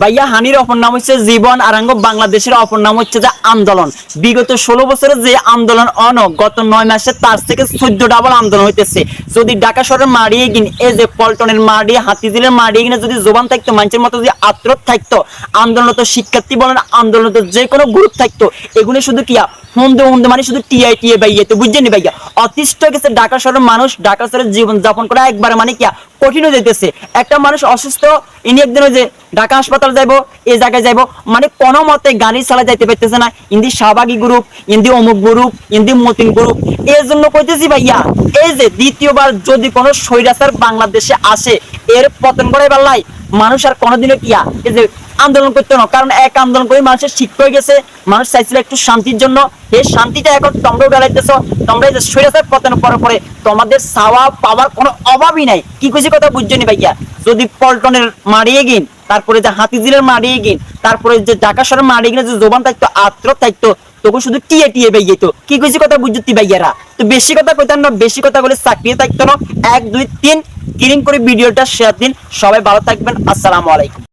ভাইয়া হানির অপর নাম হচ্ছে জীবন, আর বাংলাদেশের অপর নাম হচ্ছে যে আন্দোলন। বিগত 16 বছরের যে আন্দোলন গত 9 মাসে তার থেকে 14 ডাবল আন্দোলন হইতেছে। যদি ঢাকা শহরের মাড়িয়ে গিন, এই যে পল্টনের মাড়ি, হাতিঝিলের মাড়িয়ে গিনে যদি জোবান থাকতো, মানুষের মতো যদি আত্রত থাকতো, আন্দোলনত শিক্ষার্থী বলেন, আন্দোলনত যে কোনো গ্রুপ থাকতো, এগুলো শুধু কিয়া হুমদে হুমদে মানে শুধু টিআই ভাইয়া, তো বুঝছেন ভাইয়া। অতিষ্ঠ গেছে ঢাকা শহরের মানুষ, ঢাকা শহরের জীবন যাপন করা একবারে মানে কিয়া কঠিন হয়ে যেতেছে। একটা মানুষ অসুস্থ, ইনি একদিন ওই যে ঢাকা হাসপাতাল যাইবো, এই জায়গায় যাইবো, মানে কোনো মতে গাড়ি চালা যাইতে পারতেছে না। ইন্দি শাহবাগী গ্রুপ, ইন্দি অমুক গ্রুপ, ইন্দি মতিন গ্রুপ। এর জন্য কইতেছি ভাইয়া, এই যে দ্বিতীয়বার যদি কোনো স্বৈরাচার বাংলাদেশে আসে, এর পতন করে বেলায় মানুষ আর কোনোদিনও কিয়া এই যে আন্দোলন করতে না। কারণ এক আন্দোলন করে মানুষের শিক্ষা হয়ে গেছে, মানুষ চাইছিল একটু শান্তির জন্য। এই শান্তিটা এখন তোমরাও বেলাইতেছ। তোমরা যে স্বৈরাচার পতন করার পরে তোমাদের চাওয়া পাওয়ার কোনো অভাবই নাই। কি কইছি কথা বুঝছো নি ভাইয়া? যদি পল্টনের মারিয়ে গিন, তারপরে যে হাতিঝিলের মারিয়ে গিন, তারপরে যে ঢাকা শহরের মারিয়ে গিনে যে জোবান থাকতো, আত্র থাকতো, তখন শুধু টিয়ে ভাইয়া। তো কি কইছি কথা বুঝতি ভাইয়ারা? তো বেশি কথা কইতাম না, বেশি কথা বলে চাকরি থাকতো না। 1 2 3 কিরিং করে ভিডিওটা শেয়ার দিন। সবাই ভালো থাকবেন। আসসালামু আলাইকুম।